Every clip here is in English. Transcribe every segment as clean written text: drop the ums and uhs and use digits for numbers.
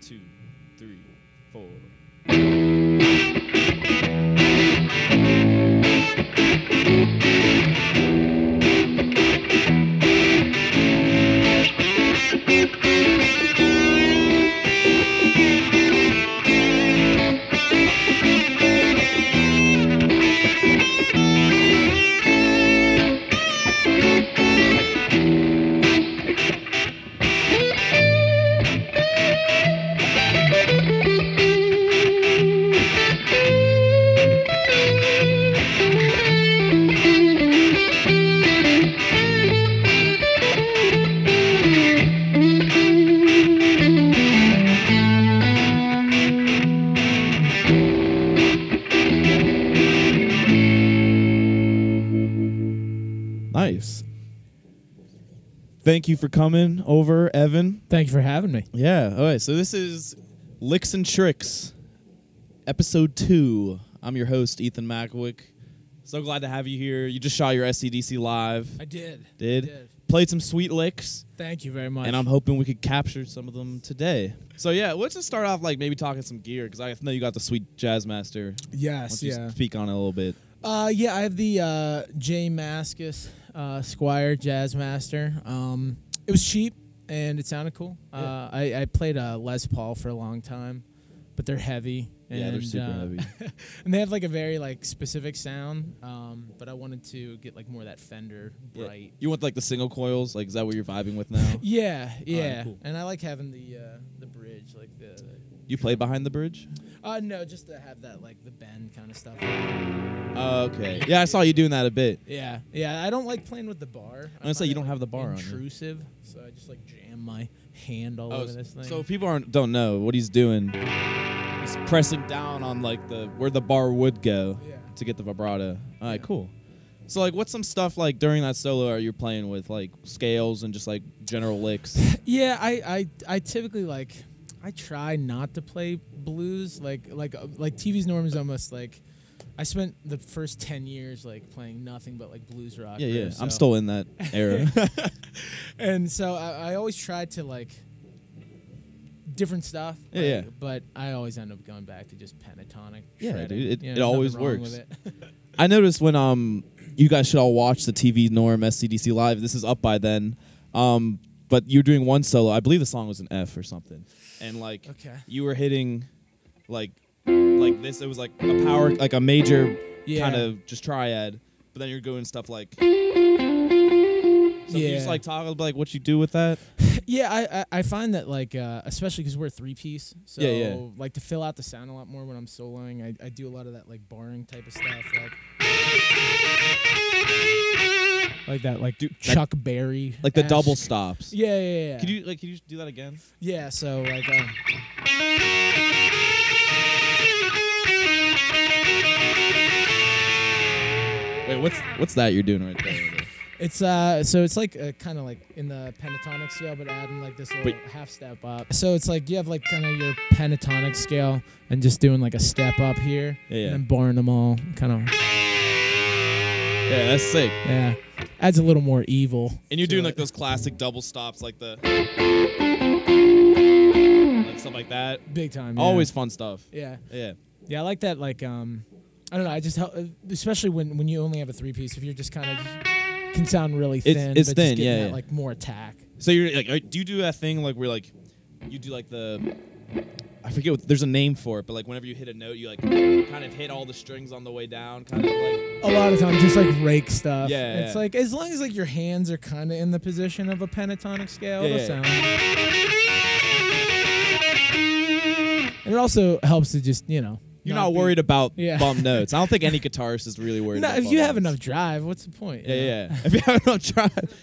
2, 3, 4. Nice. Thank you for coming over, Evan. Thank you for having me. Yeah. All right. So this is Licks and Tricks, episode 2. I'm your host, Ethan Mackowick. So glad to have you here. You just shot your SCDC live. I did. Played some sweet licks. Thank you very much. And I'm hoping we could capture some of them today. So yeah, let's just start off like maybe talking some gear because I know you got the sweet Jazzmaster. Yes. Why don't you speak on it a little bit? Yeah, I have the J. Maskus Squire Jazzmaster. It was cheap and it sounded cool. Yeah. I played Les Paul for a long time, but they're heavy. Yeah, they're super heavy. And they have like a very like specific sound. But I wanted to get like more of that Fender bright. Yeah. You want like the single coils? Like, is that what you're vibing with now? Yeah. Right, cool. And I like having the bridge, like the. You play behind the bridge? No, just to have that like the bend kind of stuff. Okay. Yeah, I saw you doing that a bit. Yeah. I don't like playing with the bar. I'm gonna say you don't have the bar on you. Intrusive, so I just like jam my hand all over this thing. So if people don't know what he's doing, he's pressing down on like where the bar would go to get the vibrato. All right, cool. So like, what's some stuff like during that solo are you playing with, like scales and just like general licks? Yeah, I typically like. I try not to play blues. Like TV's Norm is almost like I spent the first 10 years like playing nothing but like blues rock. Yeah. So. I'm still in that era. And so I always tried to like different stuff. Yeah. But I always end up going back to just pentatonic. Yeah, shredding. dude. You It know, always nothing wrong works. with it. I noticed when you guys should all watch the TV Norm SCDC live. This is up by then. But you're doing one solo. I believe the song was an F or something. And like you were hitting like this. It was like a power, like a major kind of just triad. But then you're doing stuff like. So you just like talk about like what you do with that. Yeah, I find that like especially because we're a 3-piece. So like to fill out the sound a lot more when I'm soloing. I do a lot of that like barring type of stuff like that, like Chuck Berry, like the double stops. Yeah. Can you do that again? Yeah. So like. Wait, what's that you're doing right there? It's so it's like kind of like in the pentatonic scale, but adding like this little half step up. So it's like you have like kind of your pentatonic scale and just doing like a step up here, and then barring them all kind of. Yeah, that's sick. Yeah, adds a little more evil. And you're doing like those classic double stops, like the like stuff like that. Big time. Yeah. Always fun stuff. Yeah. Yeah, I like that. Like I don't know. I just help, especially when you only have a 3-piece. If you're just kind of can sound really thin. It's but thin. Just Yeah, that, like more attack. So you're like, do you do that thing like where like you do like I forget what, there's a name for it, but like whenever you hit a note, you like kind of hit all the strings on the way down, kind of like. A lot of times, just like rake stuff. Yeah. It's like as long as like your hands are kind of in the position of a pentatonic scale, it'll sound. And it also helps to just You're not worried about bum notes. I don't think any guitarist is really worried. about if you have notes. enough drive, what's the point? Yeah. If you have enough drive.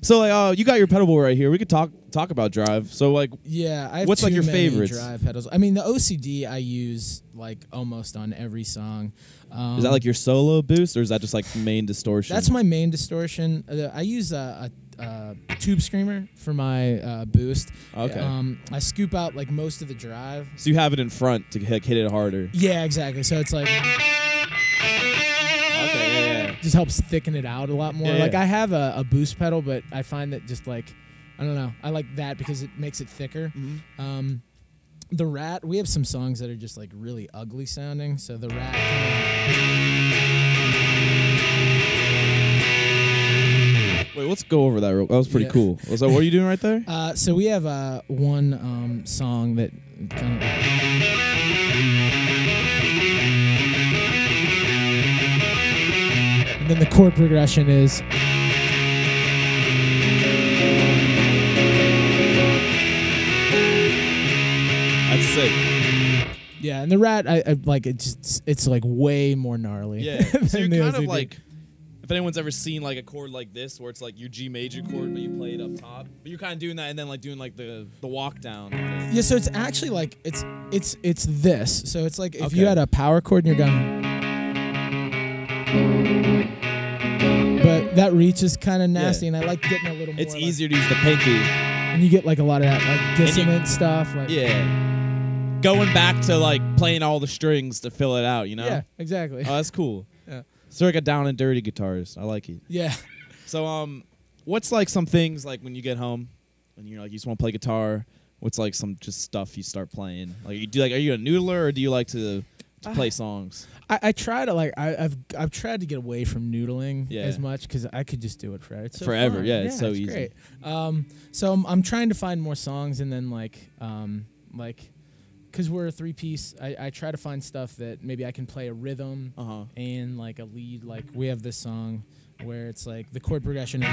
So like, you got your pedal board right here. We could talk about drive. So like, I have what's like your favorites? Drive pedals. I mean, the OCD I use like almost on every song. Is that like your solo boost, or is that just like main distortion? That's my main distortion. I use a tube screamer for my boost. Okay. I scoop out like most of the drive. So you have it in front to hit it harder. Yeah, exactly. So it's like. Just helps thicken it out a lot more. Like I have a boost pedal, but I find that just like I don't know. I like that because it makes it thicker. Mm-hmm. The Rat, we have some songs that are just like really ugly sounding. So the Rat. Wait, let's go over that. That was pretty cool. So what are you doing right there? So we have one song that kind of. And then the chord progression is. That's sick. Yeah, and the Rat, I like it. It's like way more gnarly. Yeah, so you're kind of like, if anyone's ever seen like a chord like this, where it's like your G major chord, but you play it up top. But you're kind of doing that, and then like doing like the walk down. Yeah, so it's actually like it's this. So it's like if you had a power chord and you're going, but that reach is kind of nasty, and I like getting a little more. It's easier to use the pinky, and you get like a lot of that like dissonant stuff. Like, going back to like playing all the strings to fill it out, you know? Yeah, exactly. Oh, that's cool. Yeah. So like a down and dirty guitarist. I like it. Yeah. So what's like some things like when you get home and you're like you just want to play guitar? What's like some just stuff you start playing? Like you do like are you a noodler or do you like to play songs? I try to like I've tried to get away from noodling as much because I could just do it forever. It's so forever. Fun. Yeah, it's so it's easy. Great. So I'm trying to find more songs and then like because we're a three-piece, I try to find stuff that maybe I can play a rhythm and like a lead. Like we have this song where it's like the chord progression is,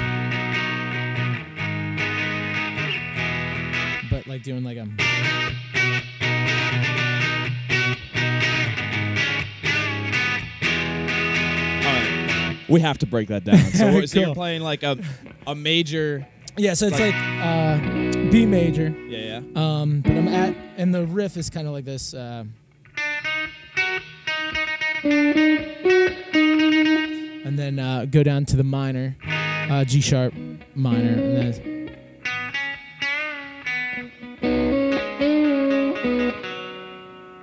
but like doing like a. We have to break that down. So, Cool. so you're playing like a major. Yeah, so it's like B major. Yeah. But I'm and the riff is kind of like this. And then go down to the minor, G sharp minor, and then.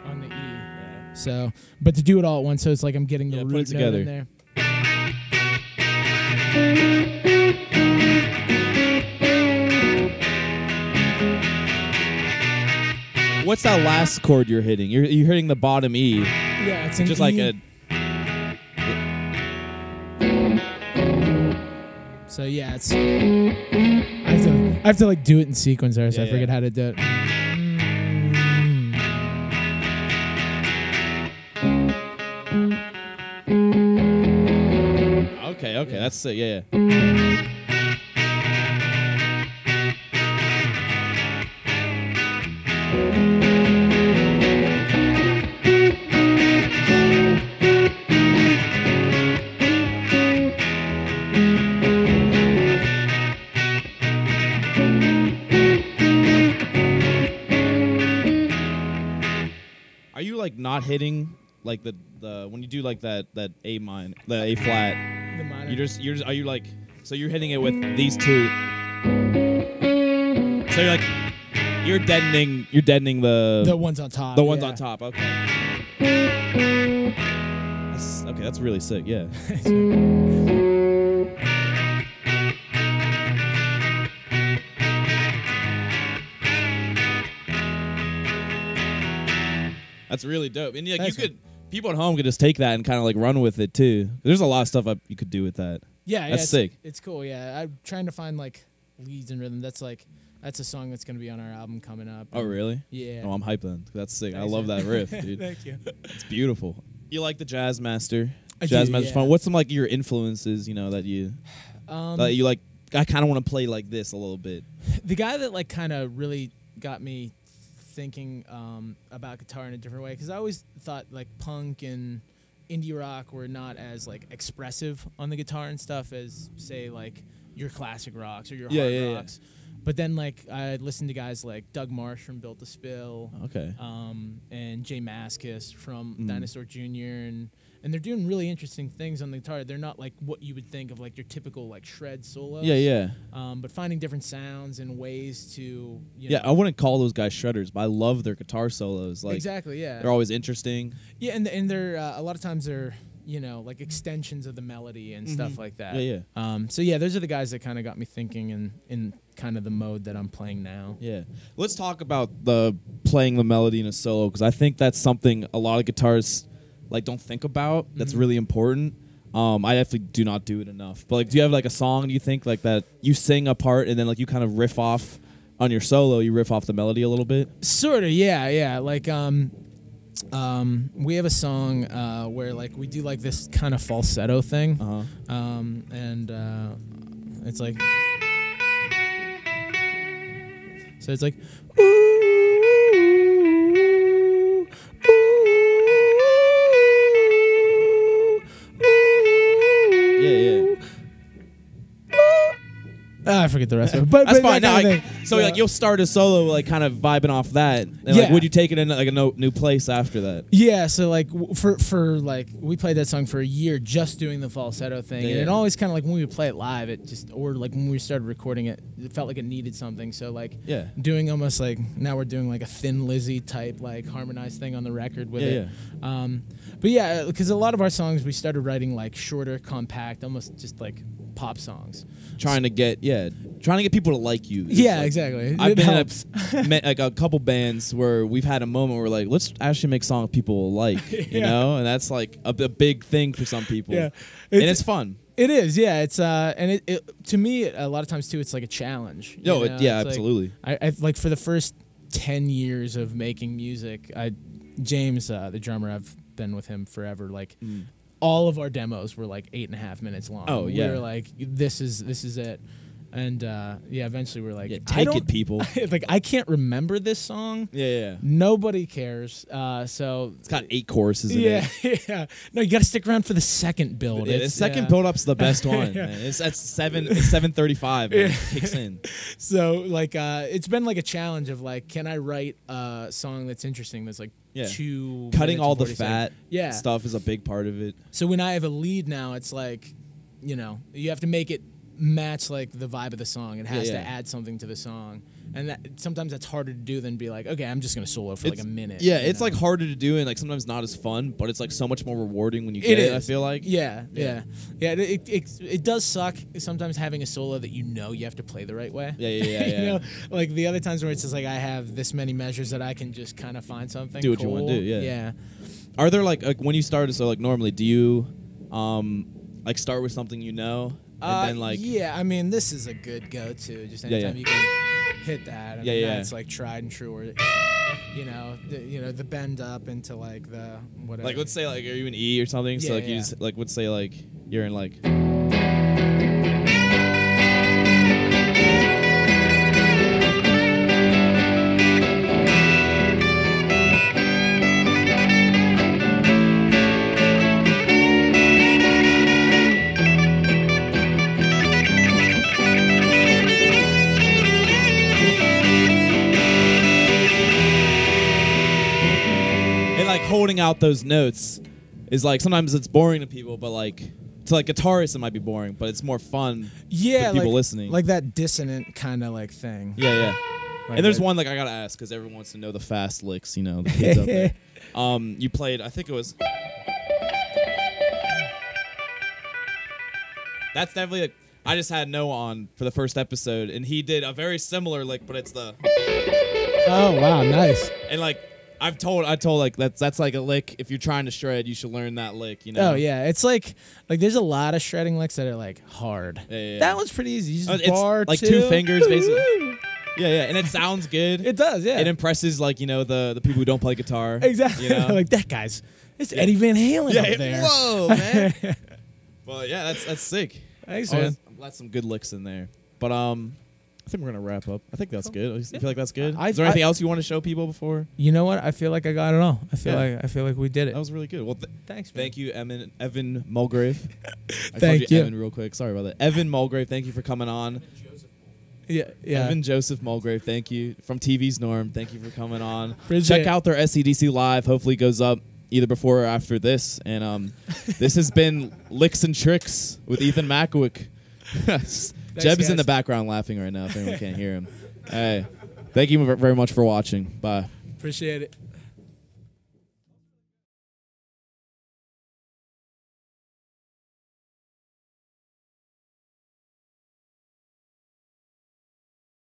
On the E. Yeah. So, but to do it all at once, so it's like I'm getting the root note in there. What's that last chord you're hitting? You're hitting the bottom E. Yeah, it's just E. like a. So yeah, it's. I have to like do it in sequence there, so I forget how to do it. Okay, that's it. Yeah. Are you like not hitting like the when you do like that A minor, the A flat? The minor. You're just are you like so you're hitting it with these two? So you're like you're deadening the ones on top. The ones on top. Okay. That's really sick. Yeah. That's really dope. And like, people at home could just take that and kind of like run with it too. There's a lot of stuff you could do with that. Yeah, that's sick. It's cool. Yeah, I'm trying to find like leads and rhythm. That's a song that's gonna be on our album coming up. Oh really? Yeah. Oh, I'm hyped then. That's sick. Thanks, I love that riff, dude. Thank you. It's beautiful. You like the Jazz Master? Jazz Master's fun. What's some like your influences? You know that you like. I kind of want to play like this a little bit. The guy that like kind of really got me thinking about guitar in a different way, because I always thought like punk and indie rock were not as like expressive on the guitar and stuff as say like your classic rocks or your hard rocks. But then like I listened to guys like Doug Marsh from Built to Spill, and Jay Mascis from Dinosaur Jr. and they're doing really interesting things on the guitar. They're not like what you would think of like your typical like shred solos. Yeah. But finding different sounds and ways to I wouldn't call those guys shredders, but I love their guitar solos. Like exactly, yeah. They're always interesting. Yeah, and they're a lot of times they're like extensions of the melody and stuff like that. Yeah. So yeah, those are the guys that kind of got me thinking in kind of the mode that I'm playing now. Yeah. Let's talk about the playing the melody in a solo, because I think that's something a lot of guitarists like don't think about. That's really important. I definitely do not do it enough. But like, do you have like a song you think like that you sing a part and then like you kind of riff off on your solo? You riff off the melody a little bit. Sort of, yeah. Like we have a song where like we do like this kind of falsetto thing, and it's like, so it's like, ooh, ooh, ooh, yeah. I forget the rest of it, but that's fine. That so like you'll start a solo like kind of vibing off that, and like would you take it in like a new place after that? Yeah, so like for like we played that song for a year just doing the falsetto thing, and it always kind of like when we would play it live, it just or like when we started recording it, it felt like it needed something. So like doing almost like now we're doing like a Thin Lizzy type like harmonized thing on the record with it. But yeah, because a lot of our songs we started writing like shorter, compact, almost just like pop songs. Trying to get people to like you. Yeah, like, exactly. I've been in like a couple bands where we've had a moment where we're like, let's actually make songs people will like, you know, and that's like a big thing for some people. Yeah, and it's fun. It is, yeah. It's and it to me a lot of times too, it's like a challenge. No, absolutely. Like, I like for the first 10 years of making music, James, the drummer, I've been with him forever. Like. All of our demos were like 8.5 minutes long. Oh yeah, we were like, this is it, and eventually we're like, take it, people. Like I can't remember this song. Yeah. Nobody cares. So it's got 8 choruses in it. Yeah. No, you got to stick around for the second build. The second build up's the best one. Man. It's at 7:35. It kicks in. So like, it's been like a challenge of like, can I write a song that's interesting? That's like. Cutting all the fat stuff is a big part of it. So when I have a lead now, it's like, you know, you have to make it match like the vibe of the song. It has to add something to the song, and sometimes that's harder to do than be like, okay, I'm just gonna solo for like a minute. Yeah, it's like harder to do and like sometimes not as fun, but it's like so much more rewarding when you get it. I feel like. Yeah. It does suck sometimes having a solo that you have to play the right way. Yeah. You know, like the other times where it's just like I have this many measures that I can just kind of find something. Do what you want to do. Yeah. Are there like when you start so like normally do you like start with something you know? And then like I mean this is a good go-to. Just anytime you can hit that. I mean, that's like tried and true. Or the bend up into like the whatever. Like let's say like are you in E or something? So like you just, like let's say like you're in like. Holding out those notes is like sometimes it's boring to people, but like to like guitarists it might be boring, but it's more fun for people listening. Like that dissonant kind of like thing. Yeah. Like and there's one like I gotta ask because everyone wants to know the fast licks, you know, the kids up there. You played, I think it was. That's definitely like I just had Noah on for the first episode, and he did a very similar lick, but it's the. Oh wow, nice. And like. I told like that's like a lick. If you're trying to shred, you should learn that lick. You know. Oh yeah, it's like there's a lot of shredding licks that are like hard. Yeah. That one's pretty easy. You just bar like 2 fingers basically. Yeah, and it sounds good. It does. Yeah. It impresses like the people who don't play guitar. Exactly. You know? Like that guy's. It's Eddie Van Halen up there. Whoa, man. Well, yeah, that's sick. Thanks, man. That's some good licks in there. But I think we're gonna wrap up. I think that's good. You feel like that's good? Is there anything else you want to show people before? You know what? I feel like I got it all. I feel like we did it. That was really good. Well, thanks. Man. Thank you, Evan Mulgrave. Thank you, Evan, real quick. Sorry about that. Evan Mulgrave. Thank you for coming on. Yeah. Evan Joseph Mulgrave. Thank you from TV's Norm. Thank you for coming on. Appreciate Check out their SCDC live. Hopefully, it goes up either before or after this. And this has been Licks and Tricks with Ethan Mackowick. Jeb is in the background laughing right now if anyone can't hear him. Hey, thank you very much for watching. Bye. Appreciate it.